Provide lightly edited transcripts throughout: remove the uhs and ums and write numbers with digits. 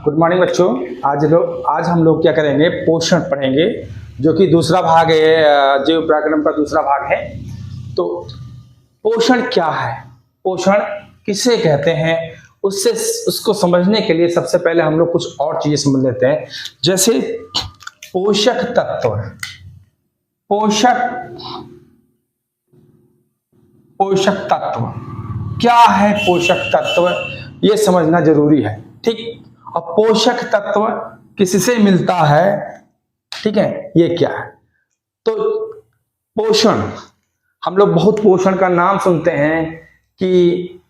Good morning बच्चों। आज हम लोग क्या करेंगे, पोषण पढ़ेंगे, जो कि दूसरा भाग है, जीव पराक्रम का दूसरा भाग है। तो पोषण क्या है, पोषण किसे कहते हैं, उसको समझने के लिए सबसे पहले हम लोग कुछ और चीजें समझ लेते हैं। जैसे पोषक तत्व, पोषक तत्व क्या है, पोषक तत्व ये समझना जरूरी है। ठीक, और पोषक तत्व किससे मिलता है, ठीक है, ये क्या है। तो पोषण, हम लोग बहुत पोषण का नाम सुनते हैं कि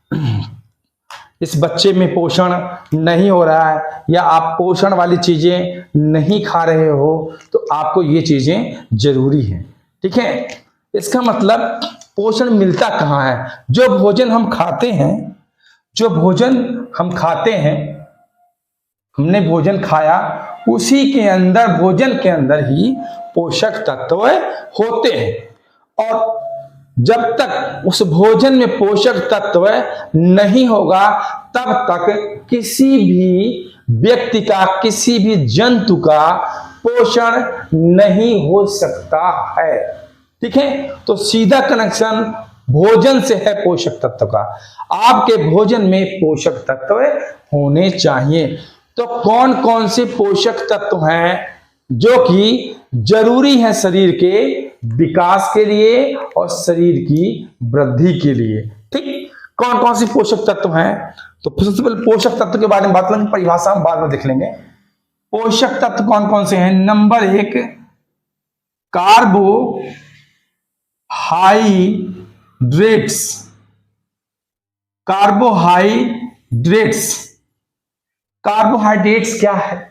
इस बच्चे में पोषण नहीं हो रहा है, या आप पोषण वाली चीजें नहीं खा रहे हो, तो आपको ये चीजें जरूरी हैं। ठीक है, इसका मतलब पोषण मिलता कहाँ है। जो भोजन हम खाते हैं, हमने भोजन खाया, उसी के अंदर, भोजन के अंदर ही पोषक तत्व होते हैं। और जब तक उस भोजन में पोषक तत्व नहीं होगा, तब तक किसी भी व्यक्ति का, किसी भी जंतु का पोषण नहीं हो सकता है। ठीक है, तो सीधा कनेक्शन भोजन से है पोषक तत्व का। आपके भोजन में पोषक तत्व होने चाहिए। तो कौन कौन से पोषक तत्व हैं जो कि जरूरी हैं शरीर के विकास के लिए और शरीर की वृद्धि के लिए। ठीक, कौन कौन से पोषक तत्व हैं। तो सबसे पहले पोषक तत्व के बारे में बात करेंगे, परिभाषा हम बाद में देख लेंगे। पोषक तत्व कौन कौन से हैं। नंबर 1, कार्बोहाइड्रेट्स क्या है,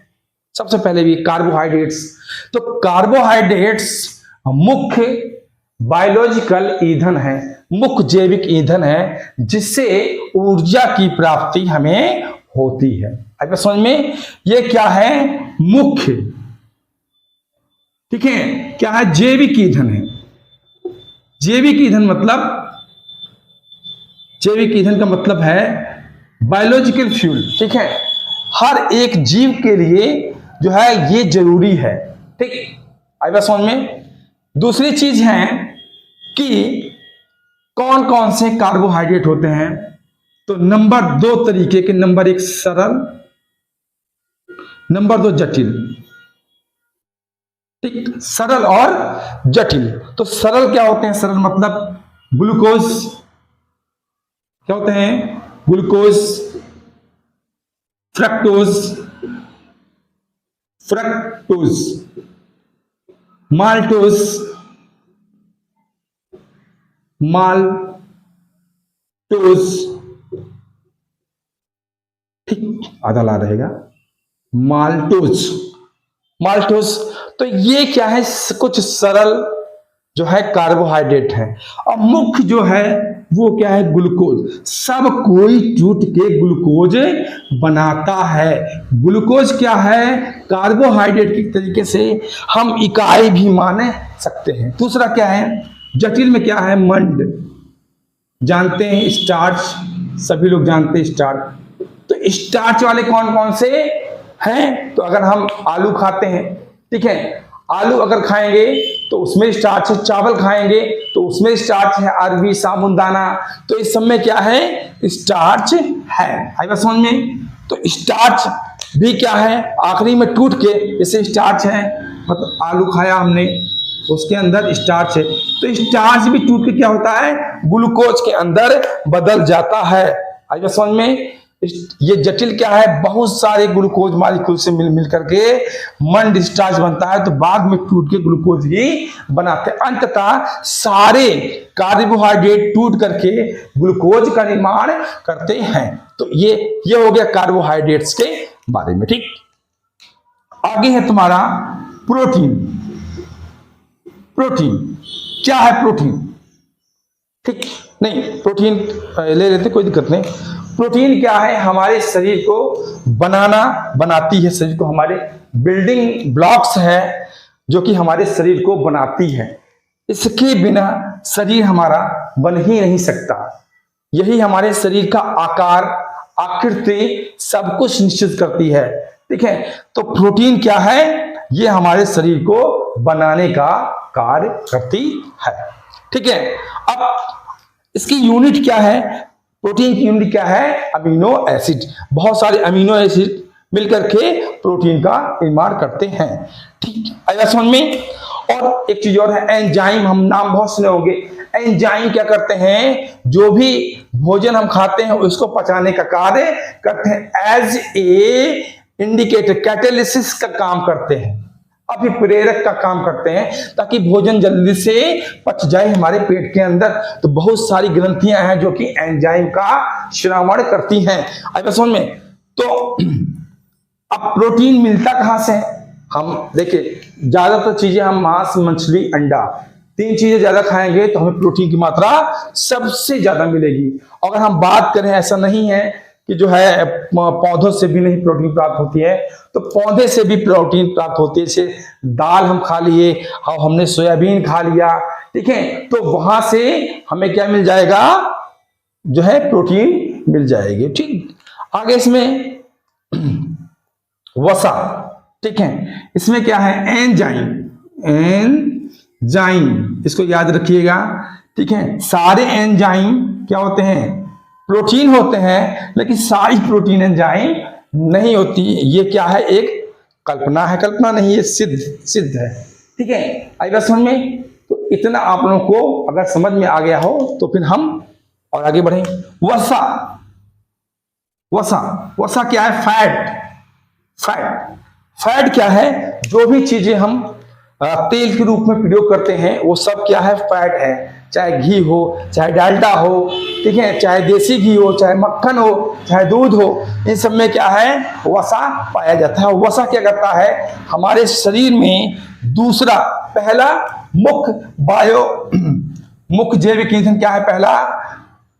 सबसे पहले भी कार्बोहाइड्रेट्स। तो कार्बोहाइड्रेट्स मुख्य बायोलॉजिकल ईंधन है, मुख्य जैविक ईंधन है, जिससे ऊर्जा की प्राप्ति हमें होती है। अब समझ में, ये क्या है, मुख्य, ठीक है, क्या है, जैविक ईंधन है। जैविक ईंधन का मतलब है बायोलॉजिकल फ्यूल। ठीक है, हर एक जीव के लिए जो है ये जरूरी है। ठीक, आई बात समझ में। दूसरी चीज है कि कौन कौन से कार्बोहाइड्रेट होते हैं। तो नंबर 2 तरीके के, नंबर 1 सरल, नंबर 2 जटिल। ठीक, सरल और जटिल। तो सरल क्या होते हैं, सरल मतलब ग्लूकोज, क्या होते हैं, ग्लूकोज, फ्रक्टोज, माल्टोज, ठीक, आधा ला रहेगा, माल्टोज। तो ये क्या है, कुछ सरल जो है कार्बोहाइड्रेट है। और मुख्य जो है वो क्या है, ग्लूकोज। सब कोई टूट के ग्लूकोज बनाता है। ग्लूकोज क्या है, कार्बोहाइड्रेट के तरीके से हम इकाई भी माने सकते हैं। दूसरा क्या है, जटिल में क्या है, मंड, जानते हैं, स्टार्च, सभी लोग जानते हैं स्टार्च। तो स्टार्च वाले कौन कौन से हैं। तो अगर हम आलू खाते हैं, ठीक है, आलू अगर खाएंगे तो उसमें स्टार्च है, चावल खाएंगे तो उसमें स्टार्च है, अरबी, साबुदाना, तो इस सब में क्या है, स्टार्च है। आई बात समझ में। तो स्टार्च भी क्या है, आखिरी में टूट के जैसे स्टार्च है, मतलब आलू खाया हमने, उसके अंदर स्टार्च है, तो स्टार्च भी टूट के क्या होता है, ग्लूकोज के अंदर बदल जाता है। आई बात समझ में। ये जटिल क्या है, बहुत सारे ग्लूकोज मॉलिक्यूल से मिल करके मंड स्टार्च बनता है, तो बाद में टूट के ग्लूकोज ही बनाते हैं। अंततः सारे कार्बोहाइड्रेट टूट करके ग्लूकोज का निर्माण करते हैं। तो ये हो गया कार्बोहाइड्रेट्स के बारे में। ठीक, आगे है तुम्हारा प्रोटीन। क्या है प्रोटीन, ठीक, नहीं प्रोटीन ले लेते, कोई दिक्कत नहीं। प्रोटीन क्या है, हमारे शरीर को बनाती है, शरीर को, हमारे बिल्डिंग ब्लॉक्स है जो कि हमारे शरीर को बनाती है। इसके बिना शरीर हमारा बन ही नहीं सकता। यही हमारे शरीर का आकार, आकृति सब कुछ निश्चित करती है। ठीक है। तो प्रोटीन क्या है, ये हमारे शरीर को बनाने का कार्य करती है, ठीक है। अब इसकी यूनिट क्या है, प्रोटीन की यूनिट क्या है, अमीनो एसिड। बहुत सारे अमीनो एसिड मिलकर के प्रोटीन का निर्माण करते हैं, ठीक है समझ में। और एक चीज और है, एंजाइम, हम नाम बहुत सुने होंगे। एंजाइम क्या करते हैं, जो भी भोजन हम खाते हैं उसको पचाने का कार्य करते हैं, एज ए इंडिकेटर, कैटालिसिस का काम करते हैं, अभिप्रेरक का काम करते हैं, ताकि भोजन जल्दी से पच जाए हमारे पेट के अंदर। तो बहुत सारी ग्रंथियां हैं जो कि एंजाइम का श्रवण करती हैं, अब समझ में। तो अब प्रोटीन मिलता कहां से है, हम देखिए ज्यादातर चीजें हम मांस, मछली, अंडा, 3 चीजें ज्यादा खाएंगे तो हमें प्रोटीन की मात्रा सबसे ज्यादा मिलेगी। अगर हम बात करें, ऐसा नहीं है कि जो है पौधों से भी नहीं प्रोटीन प्राप्त होती है, तो पौधे से भी प्रोटीन प्राप्त होती है। जैसे दाल हम खा लिए, हमने सोयाबीन खा लिया, ठीक है, तो वहां से हमें क्या मिल जाएगा, जो है प्रोटीन मिल जाएगी, ठीक। आगे इसमें वसा, ठीक है, इसमें क्या है, एंजाइम, एंजाइम, इसको याद रखिएगा, ठीक है। सारे एंजाइम क्या होते हैं, प्रोटीन होते हैं, लेकिन सारी प्रोटीन एंजाइम नहीं होती। ये क्या है, एक कल्पना है, कल्पना नहीं, ये सिद्ध है, ठीक है। आई बात समझ में। तो इतना आप लोगों को अगर समझ में आ गया हो तो फिर हम और आगे बढ़ें। वसा, वसा, वसा क्या है, फैट, फैट, फैट क्या है, जो भी चीजें हम तेल के रूप में प्रयोग करते हैं वो सब क्या है, फैट है। चाहे घी हो, चाहे डालडा हो, ठीक है, चाहे देसी घी हो, चाहे मक्खन हो, चाहे दूध हो, इन सब में क्या है, वसा पाया जाता है। वसा क्या करता है, हमारे शरीर में दूसरा, पहला मुख्य जैविक ईंधन क्या है, पहला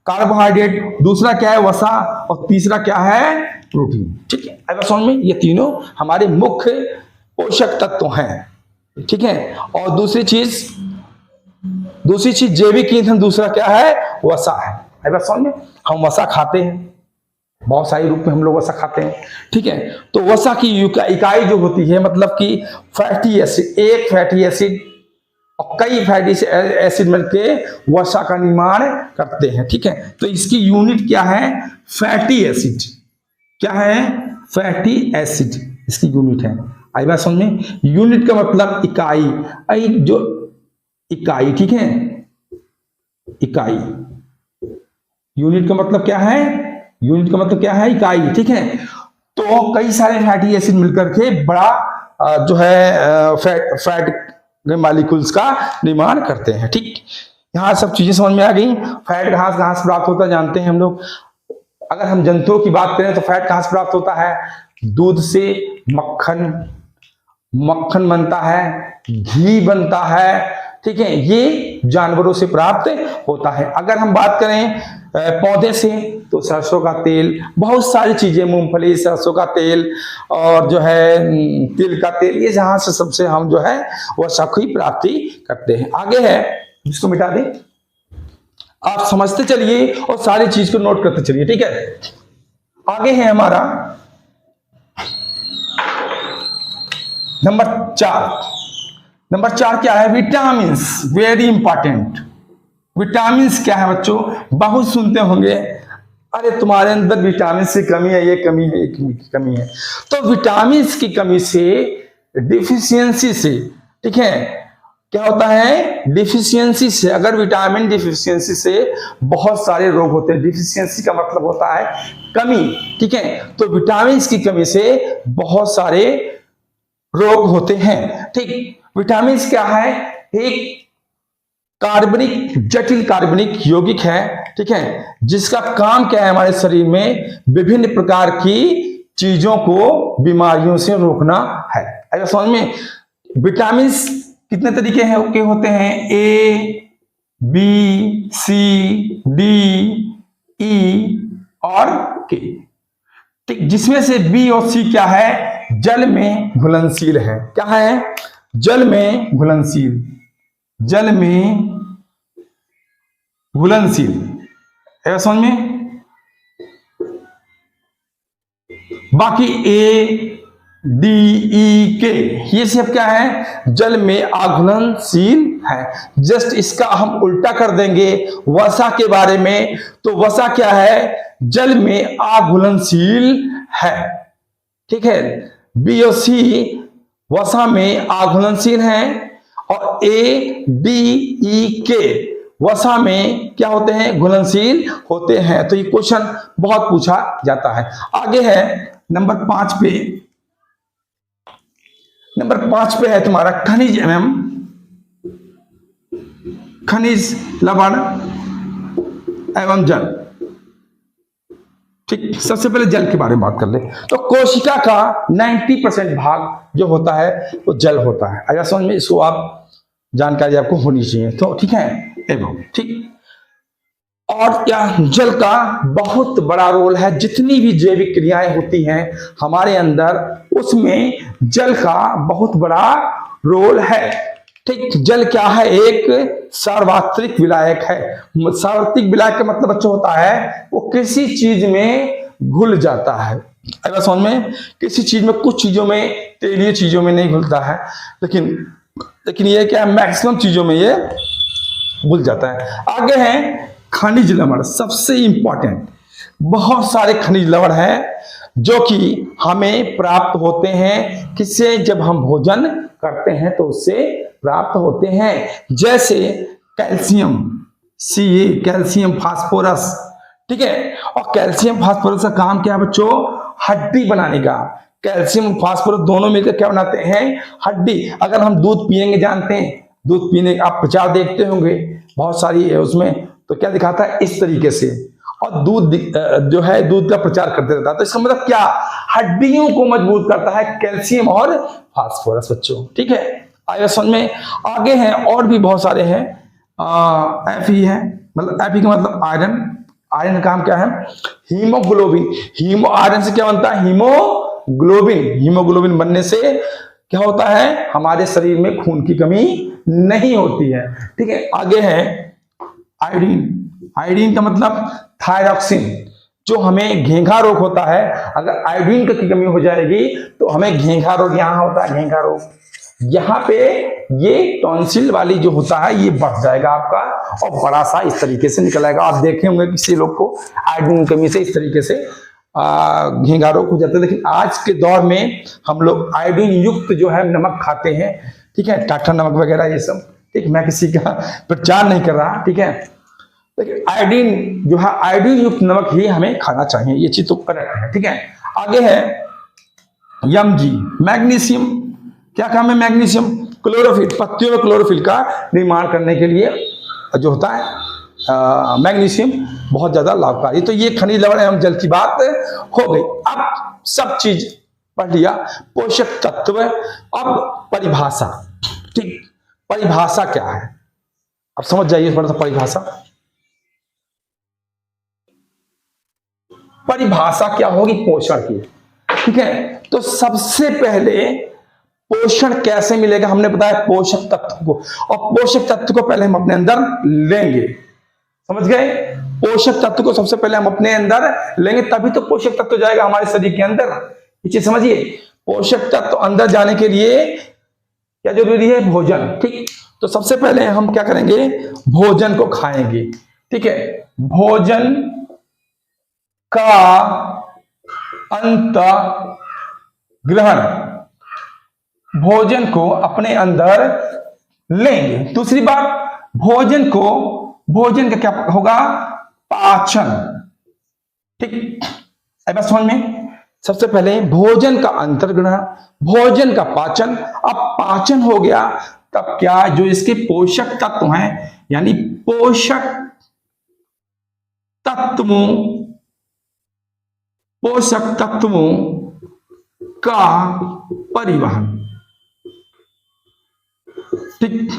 कार्बोहाइड्रेट, दूसरा क्या है वसा, और तीसरा क्या है, प्रोटीन, ठीक है। अब समझ में, ये तीनों हमारे मुख्य पोषक तत्व हैं, ठीक है। और दूसरी चीज जैविक ईंधन, दूसरा क्या है, वसा है। अब समझ में, हम वसा खाते हैं, बहुत सारे रूप में हम लोग वसा खाते हैं, ठीक है। तो वसा की इकाई जो होती है, मतलब कि फैटी एसिड, एक फैटी एसिड और कई फैटी एसिड मिलकर वसा का निर्माण करते हैं, ठीक है। तो इसकी यूनिट क्या है, फैटी एसिड, क्या है, फैटी एसिड, इसकी यूनिट है। आई बात समझ में, यूनिट का मतलब इकाई, जो इकाई, ठीक है, इकाई, यूनिट का मतलब क्या है, यूनिट का मतलब क्या है, इकाई, ठीक है। तो कई सारे फैटी एसिड मिलकर के बड़ा जो है फैट मॉलिक्यूल्स का निर्माण करते हैं, ठीक। यहाँ सब चीजें समझ में आ गई। फैट कहाँ से प्राप्त होता है जानते हैं हम लोग। अगर हम जंतुओं की बात करें तो फैट कहाँ से प्राप्त होता है, दूध से मक्खन बनता है, घी बनता है, ठीक है, ये जानवरों से प्राप्त होता है। अगर हम बात करें पौधे से तो सरसों का तेल, बहुत सारी चीजें, मूंगफली, सरसों का तेल और जो है तिल का तेल, ये जहां से सबसे हम जो है वह सब की प्राप्ति करते हैं। आगे है, इसको मिटा दें, आप समझते चलिए और सारी चीज को नोट करते चलिए, ठीक है। आगे है हमारा नंबर 4। नंबर 4 क्या है, विटामिन, वेरी इंपॉर्टेंट। विटामिन क्या है बच्चों, बहुत सुनते होंगे, अरे तुम्हारे अंदर विटामिन की कमी है, ये कमी है, ये कमी है। तो विटामिन की कमी से, डिफिशियंसी से, ठीक है, क्या होता है, डिफिशियंसी से, अगर विटामिन डिफिशियंसी से बहुत सारे रोग होते हैं। डिफिशियंसी का मतलब होता है कमी, ठीक है। तो विटामिन की कमी से बहुत सारे रोग होते हैं, ठीक। विटामिन क्या है, एक कार्बनिक, जटिल कार्बनिक यौगिक है, ठीक है, जिसका काम क्या है, हमारे शरीर में विभिन्न प्रकार की चीजों को, बीमारियों से रोकना है। अगर समझ में, विटामिन कितने तरीके के होते हैं, ए, बी, सी, डी, ई और के, ठीक। जिसमें से बी और सी क्या है, जल में घुलनशील है। क्या है, जल में घुलनशील, जल में घुलनशील, है समझ में। बाकी ए, DEK, ये सब क्या है, जल में आघूलनशील है। जस्ट इसका हम उल्टा कर देंगे वसा के बारे में, तो वसा क्या है, जल में आघूलनशील है। ठीक है, बी और सी वसा में आघूलनशील है, और ADEK वसा में क्या होते हैं, घुलनशील होते हैं। तो ये क्वेश्चन बहुत पूछा जाता है। आगे है नंबर 5 पे, नंबर 5 पे है तुम्हारा खनिज एवं खनिज लवण एवं जल। ठीक, सबसे पहले जल के बारे में बात कर ले। तो कोशिका का 90% भाग जो होता है वो जल होता है। अगर समझ में, इसको आप जानकारी आपको होनी चाहिए। तो ठीक है, एवं ठीक, और क्या, जल का बहुत बड़ा रोल है। जितनी भी जैविक क्रियाएं होती हैं हमारे अंदर, उसमें जल का बहुत बड़ा रोल है। ठीक, जल क्या है, एक सार्वत्रिक विलायक है। सार्वत्रिक विलायक का मतलब बच्चों होता है वो किसी चीज में घुल जाता है। अगर समझ में, किसी चीज में, कुछ चीजों में, तेलीय चीजों में नहीं घुलता है, लेकिन ये क्या, मैक्सिमम चीजों में ये घुल जाता है। आगे है खनिज लवण, सबसे इंपॉर्टेंट। बहुत सारे खनिज लवण हैं जो कि हमें प्राप्त होते हैं, किससे, जब हम भोजन करते हैं तो उससे प्राप्त होते हैं। जैसे कैल्शियम, Ca, कैल्शियम, फास्फोरस। ठीक है, और कैल्शियम फास्फोरस का काम क्या है बच्चों, हड्डी बनाने का। कैल्शियम फास्फोरस दोनों मिलकर क्या बनाते हैं, हड्डी। अगर हम दूध पिएंगे, जानते हैं दूध पीने आप प्रचार देखते होंगे बहुत सारी है उसमें, तो क्या दिखाता है, इस तरीके से, और दूध जो है दूध का प्रचार करते रहता है। तो इसका मतलब क्या, हड्डियों को मजबूत करता है कैल्शियम और फास्फोरस बच्चों। ठीक है, आया समझ में। आगे हैं और भी बहुत सारे हैं, Fe है, मतलब Fe का मतलब आयरन। आयरन का काम क्या है, हीमोग्लोबिन। हीमो, आयरन से क्या बनता है, हीमोग्लोबिन। हीमोग्लोबिन बनने से क्या होता है, हमारे शरीर में खून की कमी नहीं होती है। ठीक है, आगे है आयोडीन। आयोडीन का मतलब थायरॉक्सिन, जो हमें घेंघा रोग होता है। अगर आयोडीन की कमी हो जाएगी तो हमें घेंघा रोग, यहां होता है घेंघा रोग, यहाँ पे ये टॉन्सिल वाली जो होता है ये बढ़ जाएगा आपका, और बड़ा सा इस तरीके से निकल आएगा। आप देखे होंगे किसी लोग को आयोडीन की कमी से इस तरीके से घेंघा रोग हो जाता है। लेकिन आज के दौर में हम लोग आयोडीन युक्त जो है नमक खाते हैं। ठीक है, टाटा नमक वगैरह ये सब। ठीक, मैं किसी का प्रचार नहीं कर रहा। ठीक है, लेकिन आयोडीन जो है, आयोडीन युक्त नमक ही हमें खाना चाहिए, ये चीज तो करेक्ट है। ठीक है, आगे है Mg, मैग्नीशियम। क्या काम है मैग्नीशियम, क्लोरोफिल, पत्तियों में क्लोरोफिल का निर्माण करने के लिए जो होता है मैग्नीशियम बहुत ज्यादा लाभकारी। तो ये खनिज लवण एवं जल की बात हो गई। अब सब चीज पढ़ लिया, पोषक तत्व। अब परिभाषा। ठीक, परिभाषा क्या है, अब समझ जाइए थोड़ा सा परिभाषा। परिभाषा क्या होगी, पोषण की। ठीक है, तो सबसे पहले पोषण कैसे मिलेगा, हमने बताया पोषक तत्व को, और पोषक तत्व को पहले हम अपने अंदर लेंगे। समझ गए, पोषक तत्व को सबसे पहले हम अपने अंदर लेंगे, तभी तो पोषक तत्व जाएगा हमारे शरीर के अंदर। ये चीज समझिए, पोषक तत्व अंदर जाने के लिए क्या जरूरी है, भोजन। ठीक, तो सबसे पहले हम क्या करेंगे, भोजन को खाएंगे। ठीक है, भोजन का अंत ग्रहण, भोजन को अपने अंदर लेंगे। दूसरी बात, भोजन का क्या होगा, पाचन। ठीक, अब समझ में, सबसे पहले भोजन का अंतर्ग्रहण, भोजन का पाचन। अब पाचन हो गया, तब क्या, जो इसके पोषक तत्व हैं, यानी पोषक तत्वों का परिवहन। ठीक,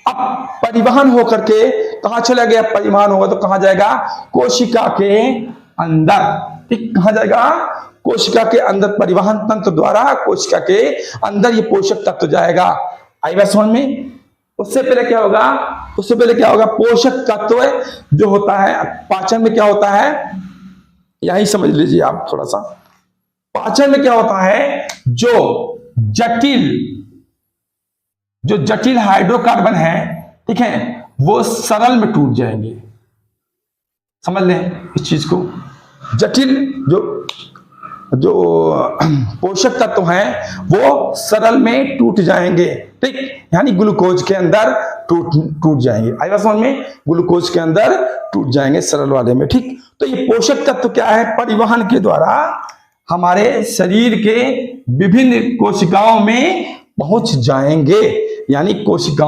अब परिवहन होकर के कहां चला गया, परिवहन होगा तो कहां जाएगा, कोशिका के अंदर। ठीक, कहां जाएगा, कोशिका के अंदर, परिवहन तंत्र द्वारा कोशिका के अंदर ये पोषक तत्व जाएगा। आई बात समझ में। उससे पहले क्या होगा, पोषक तत्व जो होता है, पाचन में क्या होता है, यही समझ लीजिए आप थोड़ा सा। पाचन में क्या होता है, जो जटिल हाइड्रोकार्बन है, ठीक है, वो सरल में टूट जाएंगे। समझ लें इस चीज को। जटिल जो पोषक तत्व हैं वो सरल में टूट जाएंगे, ठीक, यानी ग्लूकोज के अंदर टूट जाएंगे। आई बात समझ में? ग्लूकोज के अंदर टूट जाएंगे सरल वाले में, ठीक। तो ये पोषक तत्व क्या है? परिवहन के द्वारा हमारे शरीर के विभिन्न कोशिकाओं में पहुंच जाएंगे, यानी कोशिका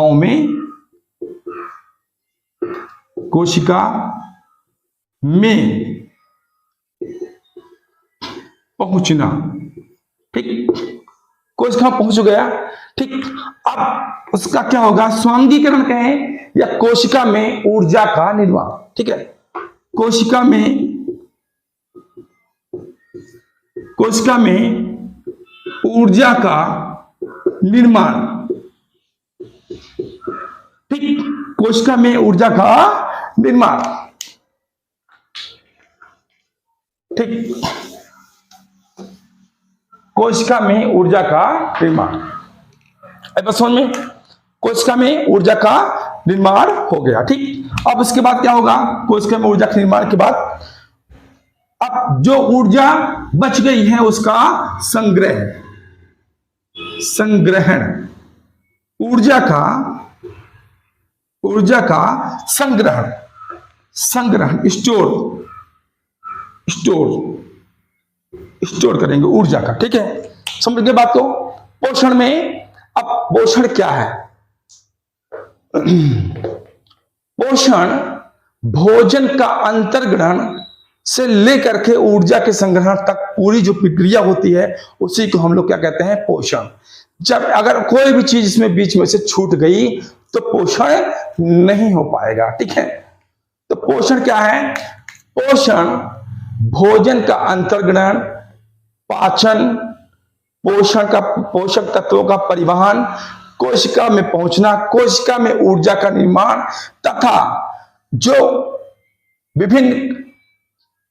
में पहुंचना, ठीक। कोशिका पहुंच गया, ठीक। अब उसका क्या होगा? स्वांगीकरण कहें या कोशिका में ऊर्जा का निर्माण, ठीक है। कोशिका में ऊर्जा का निर्माण, ठीक। कोशिका में ऊर्जा का निर्माण, ठीक। कोशिका में ऊर्जा का निर्माण, अब समझ में? कोशिका में ऊर्जा का निर्माण हो गया, ठीक। अब उसके बाद क्या होगा? कोशिका में ऊर्जा के निर्माण के बाद अब जो ऊर्जा बच गई है उसका संग्रहण, ऊर्जा का संग्रहण, स्टोर करेंगे ऊर्जा का, ठीक है। समझ गए बात को? पोषण में, अब पोषण क्या है? पोषण भोजन का अंतर्ग्रहण से लेकर के ऊर्जा के संग्रहण तक पूरी जो प्रक्रिया होती है उसी को हम लोग क्या कहते हैं? पोषण। जब अगर कोई भी चीज इसमें बीच में से छूट गई तो पोषण नहीं हो पाएगा, ठीक है। तो पोषण क्या है? पोषण भोजन का अंतर्ग्रहण, पाचन, पोषक तत्वों का परिवहन, कोशिका में पहुंचना, कोशिका में ऊर्जा का निर्माण तथा जो विभिन्न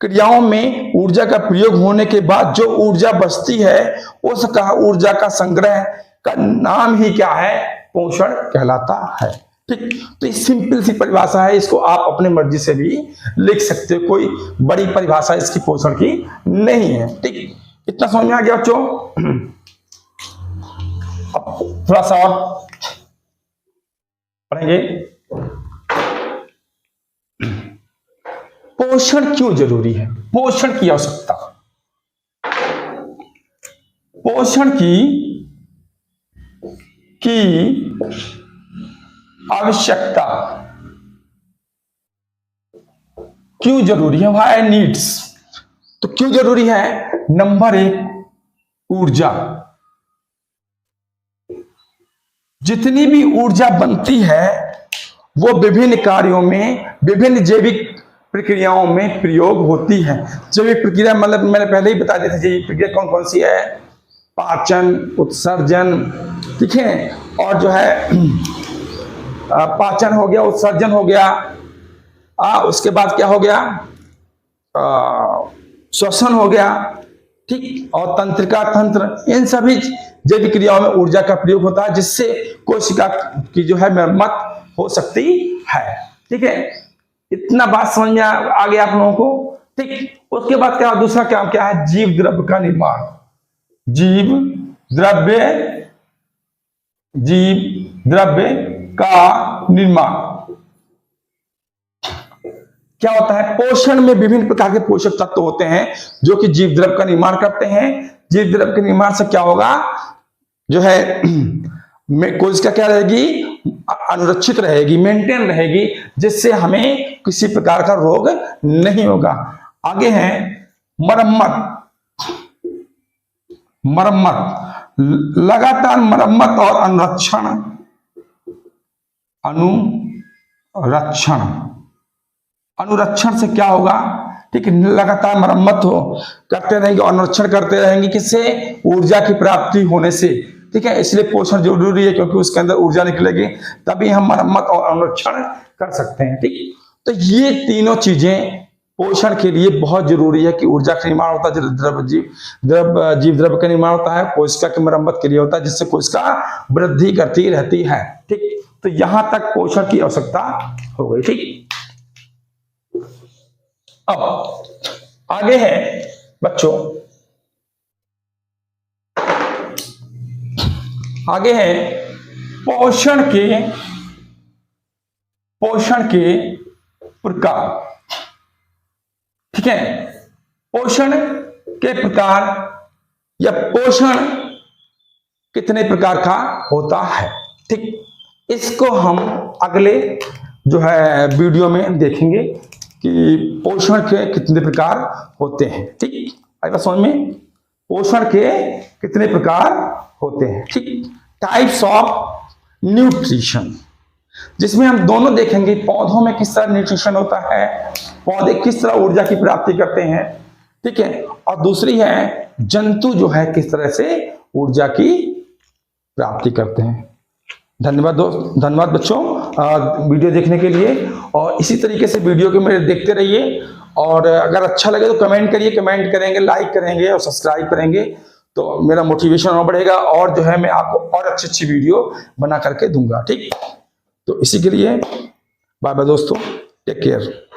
क्रियाओं में ऊर्जा का प्रयोग होने के बाद जो ऊर्जा बचती है उसका ऊर्जा का संग्रह का नाम ही क्या है? पोषण कहलाता है, ठीक। तो ये सिंपल सी परिभाषा है, इसको आप अपने मर्जी से भी लिख सकते हो, कोई बड़ी परिभाषा इसकी पोषण की नहीं है, ठीक। इतना समझ में आ गया बच्चों? अब थोड़ा सा और पढ़ेंगे। पोषण क्यों जरूरी है? पोषण की आवश्यकता, पोषण की आवश्यकता क्यों जरूरी है? व्हाई नीड्स, तो क्यों जरूरी है? नंबर 1, ऊर्जा। जितनी भी ऊर्जा बनती है वो विभिन्न कार्यों में, विभिन्न जैविक प्रक्रियाओं में प्रयोग होती है। जैविक प्रक्रिया मतलब मैंने पहले ही बता दिया था जैविक प्रक्रिया कौन कौन सी है? पाचन, उत्सर्जन, ठीक है, और जो है पाचन हो गया, उत्सर्जन हो गया, उसके बाद क्या हो गया? श्वसन हो गया, ठीक, और तंत्रिका तंत्र, इन सभी जैविक क्रियाओं में ऊर्जा का प्रयोग होता है जिससे कोशिका की जो है मरम्मत हो सकती है, ठीक है। इतना बात समझ में आ गया आप लोगों को, ठीक। उसके बाद क्या दूसरा काम क्या है? जीव द्रव्य का निर्माण, जीव द्रव्य का निर्माण क्या होता है? पोषण में विभिन्न प्रकार के पोषक तत्व होते हैं जो कि जीव द्रव्य का निर्माण करते हैं। जीव द्रव्य के निर्माण से क्या होगा? जो है कोशिका क्या रहेगी? अनुरक्षित रहेगी, मेंटेन रहेगी, जिससे हमें किसी प्रकार का रोग नहीं होगा। आगे है मरम्मत, लगातार मरम्मत और अनुरक्षण से क्या होगा? ठीक है, लगातार मरम्मत करते रहेंगे, अनुरक्षण करते रहेंगे, किससे? ऊर्जा की प्राप्ति होने से, ठीक है। इसलिए पोषण जरूरी है क्योंकि उसके अंदर ऊर्जा निकलेगी, तभी हम मरम्मत और अनुरक्षण कर सकते हैं, ठीक। तो ये तीनों चीजें पोषण के लिए बहुत जरूरी है कि ऊर्जा का निर्माण होता है, जीव द्रव्य का निर्माण होता है, कोशिका की मरम्मत के लिए होता है, जिससे कोशिका वृद्धि करती रहती है। ठीक, तो यहां तक पोषण की आवश्यकता हो गई। ठीक, अब आगे है बच्चों, आगे है पोषण के प्रकार। ठीक है, पोषण के प्रकार या पोषण कितने प्रकार का होता है। ठीक, इसको हम अगले जो है वीडियो में देखेंगे कि पोषण के कितने प्रकार होते हैं। ठीक, आई बात समझ में, पोषण के कितने प्रकार होते हैं। ठीक, टाइप्स ऑफ न्यूट्रिशन, जिसमें हम दोनों देखेंगे पौधों में किस तरह न्यूट्रिशन होता है, पौधे किस तरह ऊर्जा की प्राप्ति करते हैं। ठीक है, और दूसरी है जंतु जो है किस तरह से ऊर्जा की प्राप्ति करते हैं। धन्यवाद दोस्त, धन्यवाद बच्चों वीडियो देखने के लिए, और इसी तरीके से वीडियो को मेरे देखते रहिए, और अगर अच्छा लगे तो कमेंट करिए, कमेंट करेंगे, लाइक करेंगे और सब्सक्राइब करेंगे तो मेरा मोटिवेशन और बढ़ेगा, और जो है मैं आपको और अच्छी वीडियो बना करके दूंगा। ठीक, तो इसी के लिए बाय बाय दोस्तों, टेक केयर।